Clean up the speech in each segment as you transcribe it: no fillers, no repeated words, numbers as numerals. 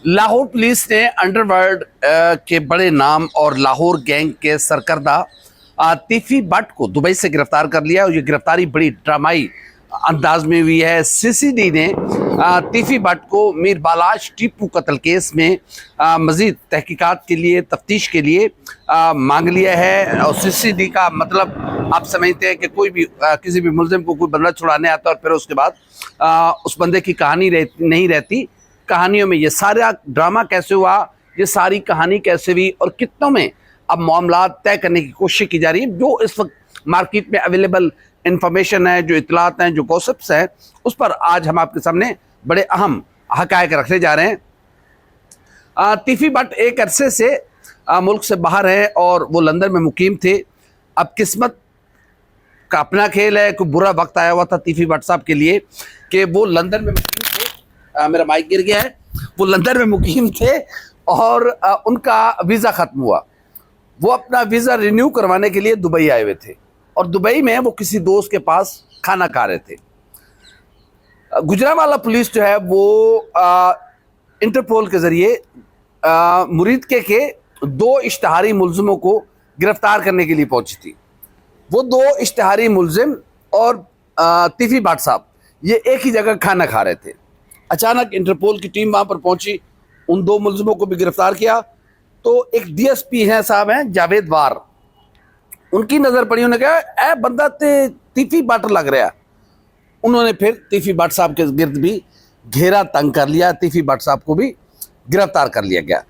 Lahore police ने underworld के बड़े नाम और लाहौर गैंग के सरकर्दा तीफी भट्ट को दुबई से गिरफ्तार कर लिया और ये गिरफ्तारी बड़ी ड्रामाई अंदाज में हुई है। सीसीडी ने तीफी भट्ट को मीर बालाश टीपू कत्ल केस में मजीद तहकीकात के लिए, तफ्तीश के लिए मांग लिया है। और सीसीडी का मतलब आप समझते हैं कि कोई भी किसी भी मुलजिम को कोई बंदा छुड़ाने आता है और फिर उसके बाद उस बंदे की कहानी नहीं रहती। कहानियों में ये सारा ड्रामा कैसे हुआ, ये सारी कहानी कैसे हुई और कितनों में अब मामला तय करने की कोशिश की जा रही है। जो इस वक्त मार्केट में अवेलेबल इंफॉर्मेशन है, जो इतलात हैं, जो गॉसिप्स हैं, उस पर आज हम आपके सामने बड़े अहम हकायक रखने जा रहे हैं। तीफी भट्ट एक अरसे से मुल्क से बाहर है और वो लंदन में मुकीम थे। अब किस्मत का अपना खेल है। कोई बुरा वक्त आया हुआ था तीफी भट्ट साहब के लिए कि वो लंदन में मुकीम थे। मेरा माइक गिर गया है। वो लंदन में मुकीम थे और उनका वीज़ा ख़त्म हुआ। वो अपना वीज़ा रिन्यू करवाने के लिए दुबई आए हुए थे और दुबई में वो किसी दोस्त के पास खाना खा रहे थे। गुजरांवाला पुलिस जो है वो इंटरपोल के ज़रिए मुरीद के दो इश्तहारी मुलजिमों को गिरफ्तार करने के लिए पहुंची थी। वो दो इश्तहारी मुलजिम और तीफी भट्ट साहब ये एक ही जगह खाना खा रहे थे। अचानक इंटरपोल की टीम वहाँ पर पहुंची, उन दो मुलजिमों को भी गिरफ्तार किया। तो एक डीएसपी हैं साहब हैं जावेद वार, उनकी नज़र पड़ी। उन्होंने कहा ए बंदा तीफी भट्ट लग रहा। उन्होंने फिर तीफी भट्ट साहब के गिर्द भी घेरा तंग कर लिया। तीफी भट्ट साहब को भी गिरफ्तार कर लिया गया।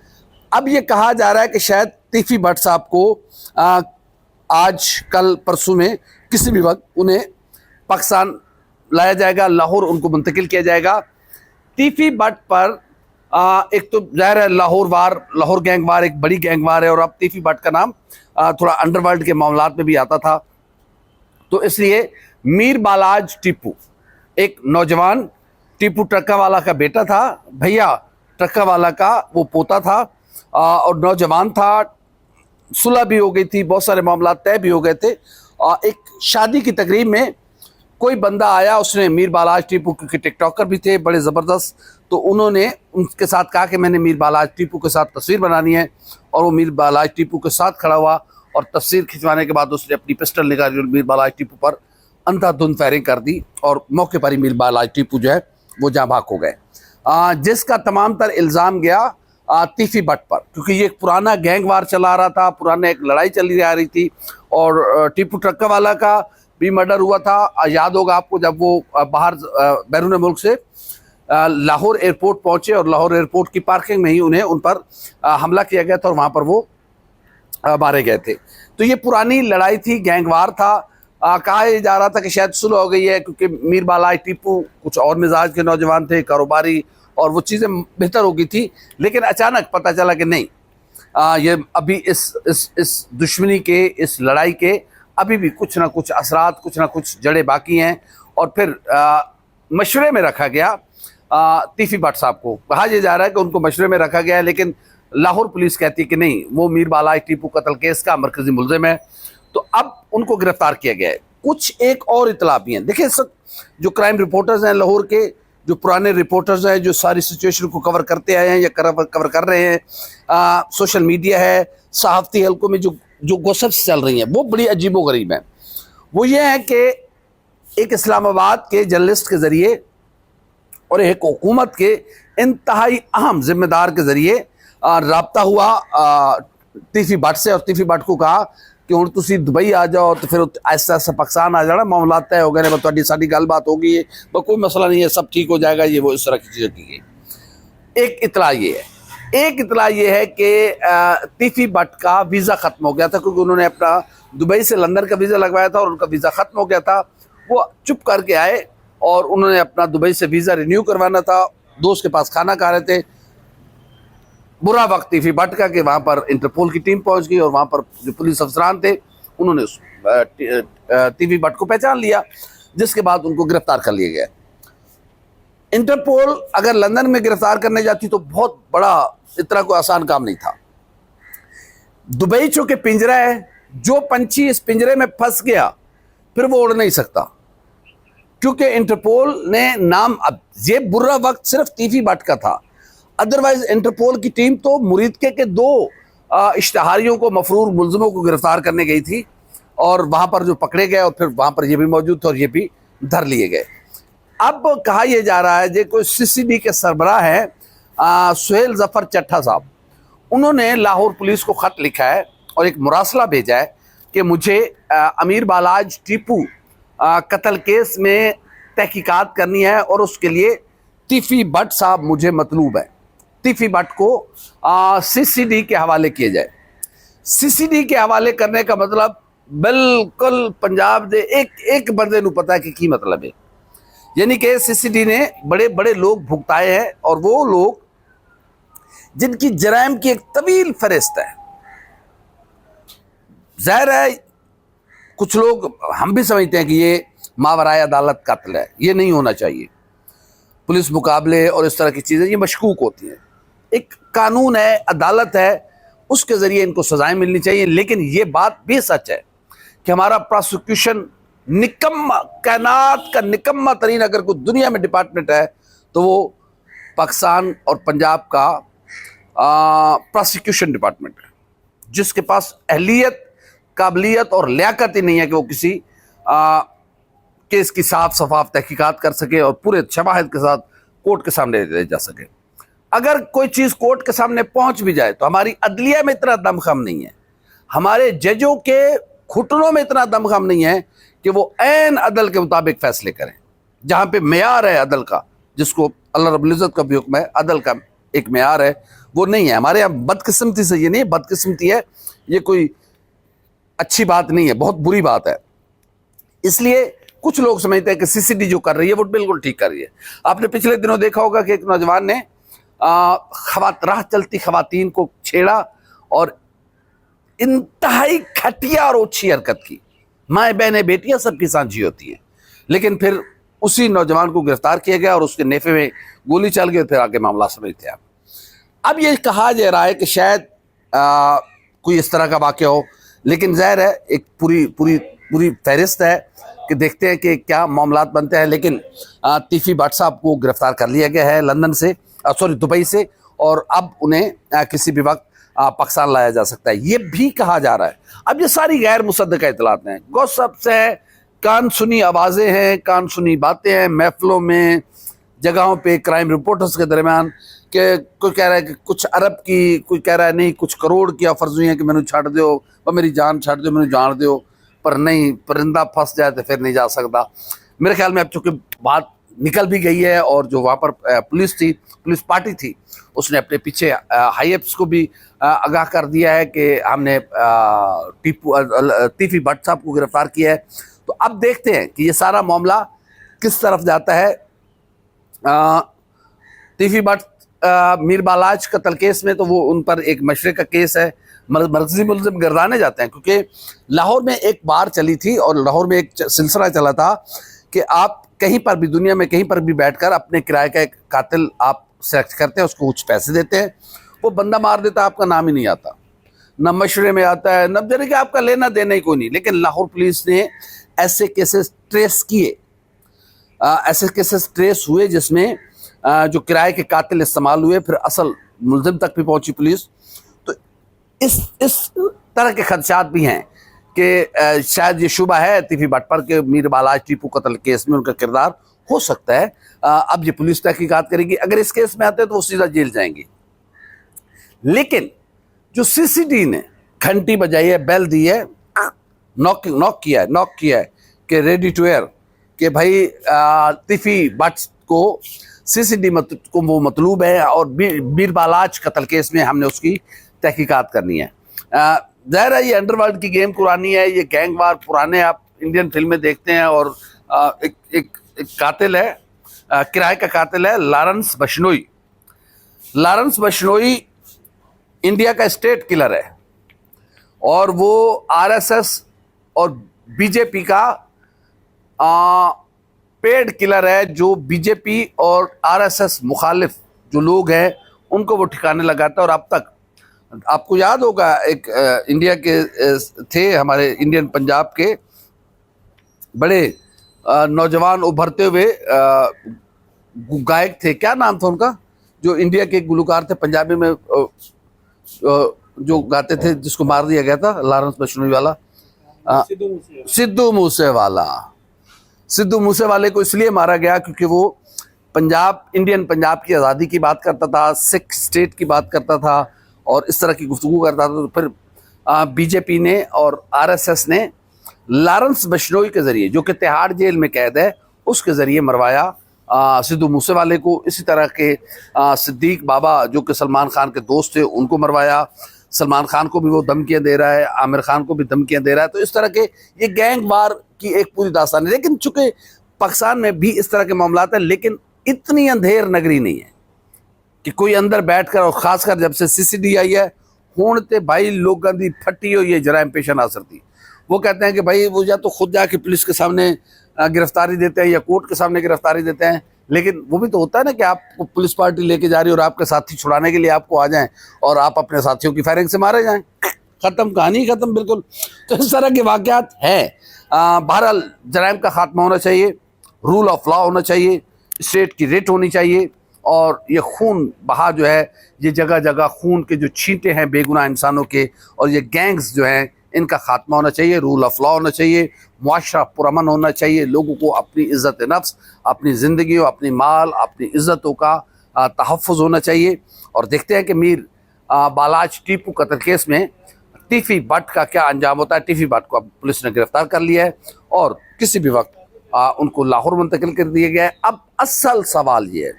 अब ये कहा जा रहा है कि शायद तीफी भट्ट साहब को आज कल परसों में किसी भी वक्त उन्हें पाकिस्तान लाया जाएगा, लाहौर उनको मुंतकिल किया जाएगा। तीफी भट्ट पर एक तो जाहिर है लाहौर गैंग वार एक बड़ी गैंग वार है और अब तीफी भट्ट का नाम थोड़ा अंडरवर्ल्ड के मामलात में भी आता था। तो इसलिए मीर बालाज टीपू एक नौजवान, टीपू ट्रक्का वाला का बेटा था, भैया ट्रक्का वाला का वो पोता था और नौजवान था। सुलह भी हो गई थी, बहुत सारे मामला तय भी हो गए थे। एक शादी की तकरीब में कोई बंदा आया, उसने मीर बालाज टीपू के टिकटॉकर भी थे बड़े ज़बरदस्त, तो उन्होंने उनके साथ कहा कि मैंने मीर बालाज टीपू के साथ तस्वीर बनानी है और वो मीर बालाज टीपू के साथ खड़ा हुआ और तस्वीर खिंचवाने के बाद उसने अपनी पिस्टल निकाली और मीर बालाज टीपू पर अंधाधुंध फायरिंग कर दी और मौके पर ही मीर बालाज टीपू जो है वो जाँ भाग हो गए। जिसका तमाम तर इल्ज़ाम गया तीफी भट्ट पर, क्योंकि ये एक पुराना गैंग वार चला रहा था, पुराना एक लड़ाई चली आ रही थी। और टीपू ट्रक्का वाला का भी मर्डर हुआ था। याद होगा आपको जब वो बाहर बैरून मुल्क से लाहौर एयरपोर्ट पहुंचे और लाहौर एयरपोर्ट की पार्किंग में ही उन पर हमला किया गया था और वहाँ पर वो मारे गए थे। तो ये पुरानी लड़ाई थी, गैंगवार था। कहा जा रहा था कि शायद सुलह हो गई है क्योंकि मीर बालाज टीपू कुछ और मिजाज के नौजवान थे, कारोबारी, और वो चीज़ें बेहतर हो गई थी। लेकिन अचानक पता चला कि नहीं, ये अभी इस दुश्मनी के, इस लड़ाई के अभी भी कुछ ना कुछ असरात, कुछ ना कुछ जड़ें बाकी हैं। और फिर मशवरे में रखा गया तीफी भट्ट साहब को। कहा यह जा रहा है कि उनको मशवरे में रखा गया है, लेकिन लाहौर पुलिस कहती है कि नहीं, वो मीर बालाज टीपू कत्ल केस का मरकजी मुलजिम है। तो अब उनको गिरफ्तार किया गया है। कुछ एक और इतला भी हैं। देखिए जो क्राइम रिपोर्टर्स हैं लाहौर के, जो पुराने रिपोर्टर्स हैं, जो सारी सिचुएशन को कवर करते आए हैं या कवर कर रहे हैं, सोशल मीडिया है, सहाफ़ती हल्कों में जो गॉसिप्स चल रही हैं वो बड़ी अजीबोगरीब हैं। वो ये है कि एक इस्लामाबाद के जर्नलिस्ट के ज़रिए और एक हुकूमत के इंतहाई अहम जिम्मेदार के ज़रिए रब्ता हुआ तीफी भट्ट से, और तीफी भट्ट को कहा कि हुण तुसीं दुबई आ जाओ तो फिर ऐसा ऐसा पाकिस्तान आ जाना, मामला तय हो गए ने, तुहाडी साडी गलबात हो गई है, कोई मसला नहीं है, सब ठीक हो जाएगा, ये वो इस तरह की चीज़ें की गई। एक इतला ये है। एक इतला ये है कि तीफी भट्ट का वीज़ा ख़त्म हो गया था, क्योंकि उन्होंने अपना दुबई से लंदन का वीज़ा लगवाया था और उनका वीज़ा ख़त्म हो गया था। वो चुप करके आए और उन्होंने अपना दुबई से वीज़ा रिन्यू करवाना था। दोस्त के पास खाना खा रहे थे। बुरा वक्त तीफी भट्ट का कि वहाँ पर इंटरपोल की टीम पहुँच गई और वहाँ पर जो पुलिस अफसरान थे उन्होंने उस तीफी भट्ट को पहचान लिया, जिसके बाद उनको गिरफ्तार कर लिया गया। इंटरपोल अगर लंदन में गिरफ्तार करने जाती तो बहुत बड़ा, इतना कोई आसान काम नहीं था। दुबई चूंकि पिंजरा है, जो पंछी इस पिंजरे में फंस गया फिर वो उड़ नहीं सकता, क्योंकि इंटरपोल ने नाम, अब ये बुरा वक्त सिर्फ तीफी भट्ट का था। अदरवाइज इंटरपोल की टीम तो मुरीद के दो इश्तहारियों को, मफरूर मुलजिमों को गिरफ्तार करने गई थी और वहां पर जो पकड़े गए और फिर वहां पर ये भी मौजूद थे और ये भी धर लिए गए। अब कहा यह जा रहा है जो कोई सीसीडी के सरबराह हैं सुहेल जफर चट्ठा साहब, उन्होंने लाहौर पुलिस को खत लिखा है और एक मुरासला भेजा है कि मुझे अमीर बालाज टीपू कत्ल केस में तहकीकात करनी है और उसके लिए तीफी भट्ट साहब मुझे मतलूब है। तीफी भट्ट को सीसीडी के हवाले किए जाए। सीसीडी के हवाले करने का मतलब बिल्कुल पंजाब दे एक बंदे नू पता है कि की मतलब है, यानी कि सीसीडी ने बड़े बड़े लोग भुगताए हैं और वो लोग जिनकी जराइम की एक तवील फहरिस्त है। जाहिर है कुछ लोग, हम भी समझते हैं कि ये मावराए अदालत कत्ल है, ये नहीं होना चाहिए। पुलिस मुकाबले और इस तरह की चीज़ें ये मशकूक होती हैं। एक कानून है, अदालत है, उसके ज़रिए इनको सजाएं मिलनी चाहिए। लेकिन ये बात भी सच है कि हमारा प्रोसिक्यूशन निकम्मा, कायनात का निकम्मा तरीन अगर कोई दुनिया में डिपार्टमेंट है तो वो पाकिस्तान और पंजाब का प्रोसिक्यूशन डिपार्टमेंट है, जिसके पास अहलियत, काबिलियत और लियाकत ही नहीं है कि वो किसी केस की साफ शफाफ तहकीकात कर सके और पूरे शवाहिद के साथ कोर्ट के सामने ले जा सके। अगर कोई चीज़ कोर्ट के सामने पहुंच भी जाए तो हमारी अदलिया में इतना दमखम नहीं है, हमारे जजों के घुटनों में इतना दमखम नहीं है कि वो ऐन अदल के मुताबिक फैसले करें। जहाँ पे मेयार है अदल का, जिसको अल्लाह रब्बुल इज़्ज़त का भी हुक्म है, अदल का एक मेयार है, वो नहीं है हमारे यहाँ। बदकिस्मती से, ये नहीं बदकिस्मती है, ये कोई अच्छी बात नहीं है, बहुत बुरी बात है। इसलिए कुछ लोग समझते हैं कि सीसीडी जो कर रही है वो बिल्कुल ठीक कर रही है। आपने पिछले दिनों देखा होगा कि एक नौजवान ने राह चलती खवातीन को छेड़ा और इंतहाई घटिया और ओछी हरकत की। माएँ बहनें बेटियां सबकी सांझी होती हैं, लेकिन फिर उसी नौजवान को गिरफ्तार किया गया और उसके नेफे में गोली चल गई। फिर आगे मामला समझते हैं आप। अब ये कहा जा रहा है कि शायद कोई इस तरह का वाक़या हो, लेकिन ज़ाहिर है एक पूरी पूरी पूरी फहरिस्त है कि देखते हैं कि क्या मामलात बनते हैं। लेकिन तीफी भट्ट साहब को गिरफ्तार कर लिया गया है लंदन से, दुबई से, और अब उन्हें किसी भी वक्त पाकिस्तान लाया जा सकता है, ये भी कहा जा रहा है। अब ये सारी गैर मुसद्दक़ा इतलात हैं, गॉसिप्स हैं, कान सुनी आवाज़ें हैं, कान सुनी बातें हैं, महफिलों में, जगहों पे, क्राइम रिपोर्टर्स के दरमियान, कि कोई कह रहा है कि कुछ अरब की, कोई कह रहा है नहीं कुछ करोड़ की ऑफर्स हुई हैं कि मैंने छाड़ दो, और मेरी जान छाड़ दो, मैंने जान दो, पर नहीं, परिंदा फंस जाए तो फिर नहीं जा सकता। मेरे ख्याल में अब चूँकि बात निकल भी गई है और जो वहाँ पर पुलिस थी, पुलिस पार्टी थी, उसने अपने पीछे हाई एप्स को भी आगाह कर दिया है कि हमने तीफी भट्ट साहब को गिरफ्तार किया है। तो अब देखते हैं कि ये सारा मामला किस तरफ जाता है। तीफी भट्ट मीर बालाज कत्ल केस में तो वो उन पर एक मशरे का केस है, मर्कजी मुलजिम गर्दाने जाते हैं, क्योंकि लाहौर में एक बार चली थी और लाहौर में एक सिलसिला चला था कि आप कहीं पर भी, दुनिया में कहीं पर भी बैठकर अपने किराए का एक कातिल आप सेलेक्ट करते हैं, उसको कुछ पैसे देते हैं, वो बंदा मार देता है, आपका नाम ही नहीं आता, न मशरे में आता है, न जरिए आपका लेना देना ही कोई नहीं। लेकिन लाहौर पुलिस ने ऐसे केसेस ट्रेस किए, ऐसे केसेस ट्रेस हुए जिसमें जो किराए के कातिल इस्तेमाल हुए, फिर असल मुलजिम तक भी पहुंची पुलिस। तो इस तरह के खदशात भी हैं कि शायद ये शुबा है तीफी भट्ट पर के मीर बालाज टीपू कत्ल केस में उनका किरदार हो सकता है। अब ये पुलिस तहकीकात करेगी, अगर इस केस में आते हैं तो वो सीधा जेल जाएंगे। लेकिन जो सीसीडी ने घंटी बजाई है, बेल दी है, नॉक किया है कि रेडी टू एयर, कि भाई तीफी भट्ट को सीसीडी को वो मतलूब है और मीर बालाज कत्ल केस में हमने उसकी तहकीकात करनी है। ज़ाहिर है ये अंडरवर्ल्ड की गेम पुरानी है, ये गैंगवार पुराने आप इंडियन फिल्में देखते हैं। और एक कातिल है, किराए का कातिल है Lawrence Bishnoi. Lawrence Bishnoi India का स्टेट किलर है और वो आरएसएस और बीजेपी का पेड किलर है, जो बीजेपी और आरएसएस मुखालिफ जो लोग हैं उनको वो ठिकाने लगाता है। और अब तक आपको याद होगा एक इंडिया के थे, हमारे इंडियन पंजाब के बड़े नौजवान उभरते हुए गायक थे, क्या नाम था उनका, जो इंडिया के एक गुलकार थे पंजाबी में जो गाते थे, जिसको मार दिया गया था, लॉरेंस बिश्नोई वाला, सिद्धू मूसेवाला। सिद्धू मूसेवाले को इसलिए मारा गया क्योंकि वो पंजाब, इंडियन पंजाब की आज़ादी की बात करता था, सिख स्टेट की बात करता था और इस तरह की गुफ्तगू करता था। तो फिर बीजेपी ने और आरएसएस ने लॉरेंस बिश्नोई के जरिए, जो कि तिहाड़ जेल में कैद है, उसके जरिए मरवाया सिद्धू मूसेवाले को। इसी तरह के सिद्दीक बाबा, जो कि सलमान खान के दोस्त थे, उनको मरवाया। सलमान खान को भी वो धमकियां दे रहा है, आमिर खान को भी धमकियां दे रहा है। तो इस तरह के ये गैंग वार की एक पूरी दास्तान है। लेकिन चूंकि पाकिस्तान में भी इस तरह के मामला है, लेकिन इतनी अंधेर नगरी नहीं है कि कोई अंदर बैठकर, और खासकर जब से सीसीडी आई है, हुण ते भाई लोगों की फटी हुई है जराइम पेशा नासर थी। वो कहते हैं कि भाई वो या तो खुद जाके पुलिस के सामने गिरफ्तारी देते हैं या कोर्ट के सामने गिरफ्तारी देते हैं। लेकिन वो भी तो होता है ना कि आप पुलिस पार्टी लेके जा रही है और आपके साथी छुड़ाने के लिए आपको आ जाएं और आप अपने साथियों की फायरिंग से मारे जाएं, खत्म, कहानी खत्म बिल्कुल। तो इस तरह के वाकयात हैं। बहरहाल जराइम का खात्मा होना चाहिए, रूल ऑफ लॉ होना चाहिए, स्टेट की रेट होनी चाहिए, और ये खून बहा जो है, ये जगह जगह खून के जो छींटे हैं बेगुनाह इंसानों के, और ये गैंग्स जो हैं, इनका खात्मा होना चाहिए, रूल ऑफ लॉ होना चाहिए, मुआशरा पुरअमन होना चाहिए, लोगों को अपनी इज़्ज़त नफ्स, अपनी ज़िंदगी, अपनी माल, अपनी इज़्ज़तों का तहफ़्फ़ुज़ होना चाहिए। और देखते हैं कि मीर बालाज टीपू कत्ल केस में टीफी भट्ट का क्या अंजाम होता है। टीफी भट्ट को अब पुलिस ने गिरफ्तार कर लिया है और किसी भी वक्त उनको लाहौर मुंतकिल कर दिया गया है। अब असल सवाल ये है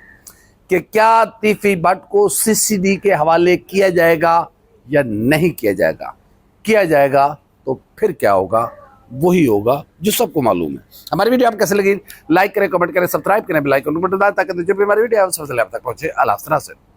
कि क्या टीफी भट्ट को सीसीडी के हवाले किया जाएगा या नहीं किया जाएगा। किया जाएगा तो फिर क्या होगा, वही होगा जो सबको मालूम है। हमारी वीडियो आपको कैसे लगी, लाइक करें, कमेंट करें, सब्सक्राइब करें, बेल आइकन को बटन दबाएं ताकि जब भी हमारी वीडियो सबसे पहले आप तक पहुंचे। अल्लाह हाफ़िज़।